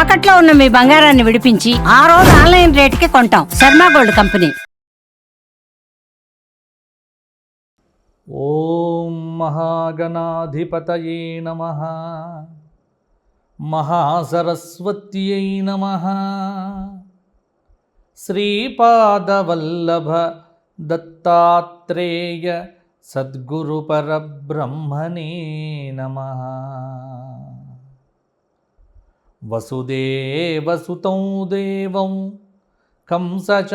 తాకట్లో ఉన్న మీ బంగారాన్ని విడిపించి ఆ రోజు ఆన్లైన్ రేటుకి కొంటాం. Sharma gold company. ఓం మహాగణాధిపతయే నమః. మహాసరస్వత్యై నమః. శ్రీపాదవల్లభ దత్తాత్రేయ సద్గురు పరబ్రహ్మణే నమః. వసుదేవసుతం దేవం కంసచానూరమర్దనం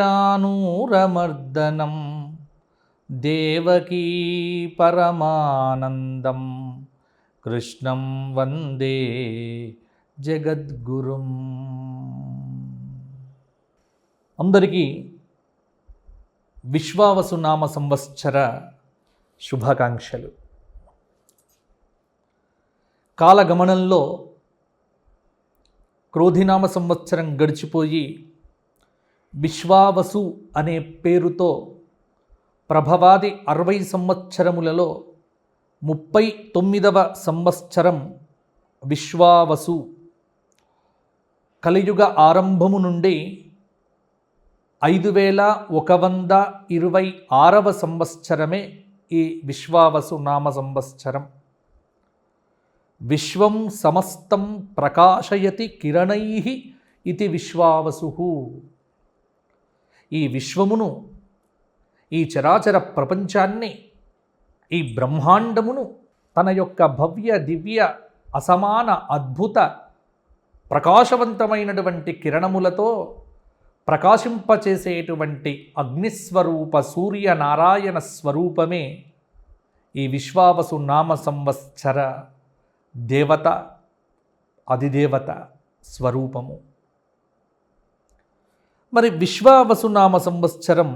దేవకీ పరమానందం కృష్ణం వందే జగద్గురుం. అందరికీ విశ్వావసునామ సంవత్సర శుభాకాంక్షలు. కాలగమనంలో క్రోధినామ సంవత్సరం గడిచిపోయి విశ్వావసు అనే పేరుతో ప్రభవాది 60 సంవత్సరములలో 39వ సంవత్సరం విశ్వావసు. కలియుగ ఆరంభము నుండి 5126వ సంవత్సరమే ఈ విశ్వావసు నామ సంవత్సరం. విశ్వం సమస్తం ప్రకాశయతి కిరణైః ఇతి విశ్వావసు. ఈ విశ్వమును, ఈ చరాచర ప్రపంచాన్ని, ఈ బ్రహ్మాండమును తన యొక్క భవ్య దివ్య అసమాన అద్భుత ప్రకాశవంతమైనటువంటి కిరణములతో ప్రకాశింపచేసేటువంటి అగ్నిస్వరూప సూర్యనారాయణ స్వరూపమే ఈ విశ్వావసు నామ సంవత్సర దేవత, అధిదేవత స్వరూపము. మరి విశ్వావసునామ సంవత్సరం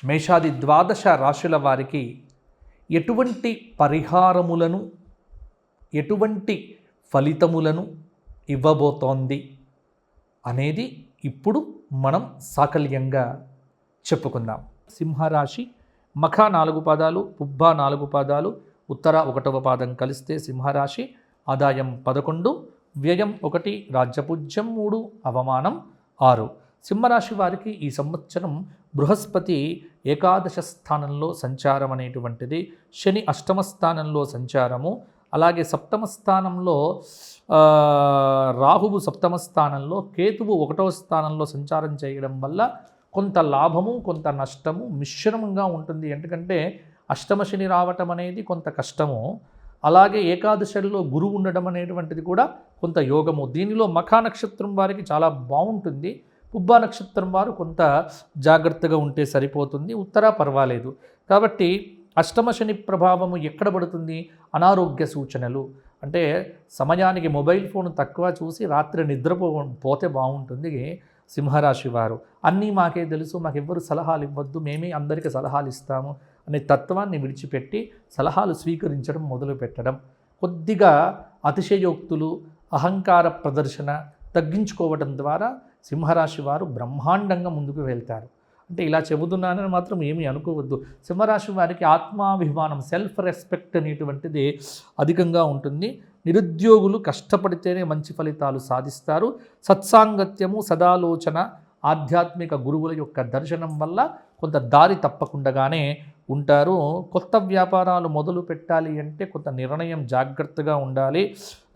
మేషాది 12 రాశుల వారికి ఎటువంటి పరిహారములను, ఎటువంటి ఫలితములను ఇవ్వబోతోంది అనేది ఇప్పుడు మనం సాకల్యంగా చెప్పుకుందాం. సింహరాశి మఖ 4 పాదాలు, పుబ్బ 4 పాదాలు, ఉత్తర 1వ పాదం కలిస్తే సింహరాశి. ఆదాయం 11, వ్యయం 1, రాజ్యపూజ్యం 3, అవమానం 6. సింహరాశి వారికి ఈ సంవత్సరం బృహస్పతి ఏకాదశ స్థానంలో సంచారం అనేటువంటిది, శని 8వ స్థానంలో సంచారము, అలాగే 7వ స్థానంలో రాహువు 7వ స్థానంలో, కేతువు 1వ స్థానంలో సంచారం చేయడం వల్ల కొంత లాభము కొంత నష్టము మిశ్రమంగా ఉంటుంది. ఎందుకంటే అష్టమ శని రావటం అనేది కొంత కష్టము, అలాగే ఏకాదశిలో గురువు ఉండడం అనేటువంటిది కూడా కొంత యోగము. దీనిలో మఖ నక్షత్రం వారికి చాలా బాగుంటుంది, పుబ్బ నక్షత్రం వారు కొంత జాగ్రత్తగా ఉంటే సరిపోతుంది, ఉత్తర పర్వాలేదు. కాబట్టి అష్టమ శని ప్రభావము ఎక్కడ పడుతుంది? అనారోగ్య సూచనలు. అంటే సమయానికి మొబైల్ ఫోన్ తక్కువ చూసి రాత్రి నిద్రపోతే బాగుంటుంది సింహరాశి వారు. అన్నీ మాకే తెలుసు, మాకెవ్వరు సలహాలు ఇవ్వద్దు, మేమే అందరికీ సలహాలు ఇస్తాము అనే తత్వాన్ని విడిచిపెట్టి సలహాలు స్వీకరించడం మొదలు పెట్టడం, కొద్దిగా అతిశయోక్తులు, అహంకార ప్రదర్శన తగ్గించుకోవడం ద్వారా సింహరాశి వారు బ్రహ్మాండంగా ముందుకు వెళ్తారు. అంటే ఇలా చెబుతున్నానని మాత్రం ఏమీ అనుకోవద్దు. సింహరాశి వారికి ఆత్మాభిమానం, సెల్ఫ్ రెస్పెక్ట్ అనేటువంటిది అధికంగా ఉంటుంది. నిరుద్యోగులు కష్టపడితేనే మంచి ఫలితాలు సాధిస్తారు. సత్సాంగత్యము, సదాలోచన, ఆధ్యాత్మిక గురువుల యొక్క దర్శనం వల్ల కొంత దారి తప్పకుండానే ఉంటారు. కొత్త వ్యాపారాలు మొదలు పెట్టాలి అంటే కొంత నిర్ణయం జాగ్రత్తగా ఉండాలి,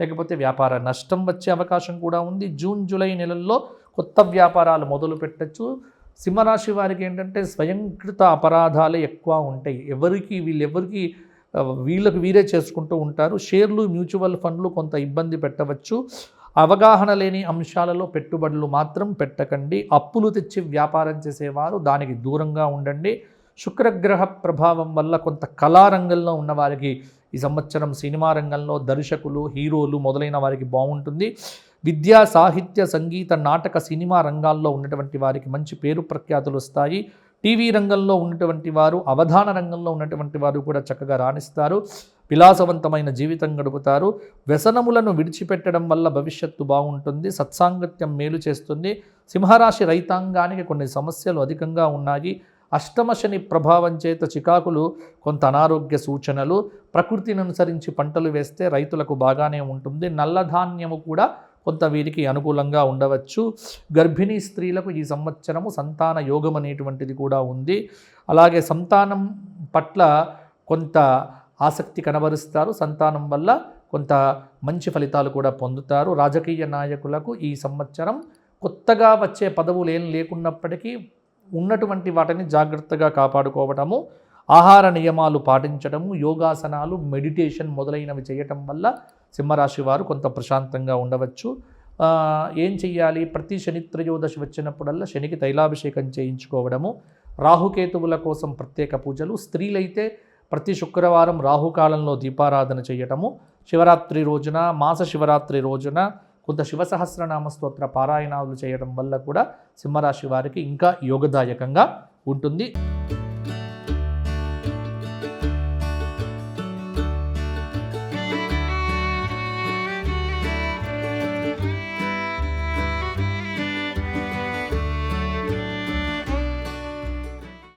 లేకపోతే వ్యాపార నష్టం వచ్చే అవకాశం కూడా ఉంది. జూన్ జూలై నెలల్లో కొత్త వ్యాపారాలు మొదలు పెట్టచ్చు. సింహరాశి వారికి ఏంటంటే స్వయంకృత అపరాధాలే ఎక్కువ ఉంటాయి. వీళ్ళకి వీరే చేసుకుంటూ ఉంటారు. షేర్లు, మ్యూచువల్ ఫండ్లు కొంత ఇబ్బంది పెట్టవచ్చు. అవగాహన లేని అంశాలలో పెట్టుబడులు మాత్రం పెట్టకండి. అప్పులు తెచ్చి వ్యాపారం చేసేవారు దానికి దూరంగా ఉండండి. శుక్రగ్రహ ప్రభావం వల్ల కొంత కళారంగంలో ఉన్న వారికి ఈ సంవత్సరం సినిమా రంగంలో దర్శకులు, హీరోలు మొదలైన వారికి బాగుంటుంది. విద్యా, సాహిత్య, సంగీత, నాటక, సినిమా రంగాల్లో ఉన్నటువంటి వారికి మంచి పేరు ప్రఖ్యాతులు వస్తాయి. టీవీ రంగంలో ఉన్నటువంటి వారు, అవధాన రంగంలో ఉన్నటువంటి వారు కూడా చక్కగా రాణిస్తారు. విలాసవంతమైన జీవితం గడుపుతారు. వ్యసనములను విడిచిపెట్టడం వల్ల భవిష్యత్తు బాగుంటుంది. సత్సాంగత్యం మేలు చేస్తుంది. సింహరాశి రైతాంగానికి కొన్ని సమస్యలు అధికంగా ఉన్నాయి. అష్టమ శని ప్రభావం చేత చికాకులు, కొంత అనారోగ్య సూచనలు. ప్రకృతిని అనుసరించి పంటలు వేస్తే రైతులకు బాగానే ఉంటుంది. నల్లధాన్యము కూడా కొంత వీరికి అనుకూలంగా ఉండవచ్చు. గర్భిణీ స్త్రీలకు ఈ సంవత్సరము సంతాన యోగం అనేటువంటిది కూడా ఉంది. అలాగే సంతానం పట్ల కొంత ఆసక్తి కనబరుస్తారు. సంతానం వల్ల కొంత మంచి ఫలితాలు కూడా పొందుతారు. రాజకీయ నాయకులకు ఈ సంవత్సరం కొత్తగా వచ్చే పదవులు ఏం లేకున్నప్పటికీ ఉన్నటువంటి వాటిని జాగ్రత్తగా కాపాడుకోవటము, ఆహార నియమాలు పాటించడము, యోగాసనాలు, మెడిటేషన్ మొదలైనవి చేయటం వల్ల సింహరాశి వారు కొంత ప్రశాంతంగా ఉండవచ్చు. ఏం చెయ్యాలి? ప్రతి శని త్రయోదశి వచ్చినప్పుడల్లా శనికి తైలాభిషేకం చేయించుకోవడము, రాహుకేతువుల కోసం ప్రత్యేక పూజలు, స్త్రీలైతే ప్రతి శుక్రవారం రాహుకాలంలో దీపారాధన చేయటము, శివరాత్రి రోజున, మాస శివరాత్రి రోజున కొంత శివసహస్రనామ స్తోత్ర పారాయణాలు చేయడం వల్ల కూడా సింహరాశి వారికి ఇంకా యోగదాయకంగా ఉంటుంది.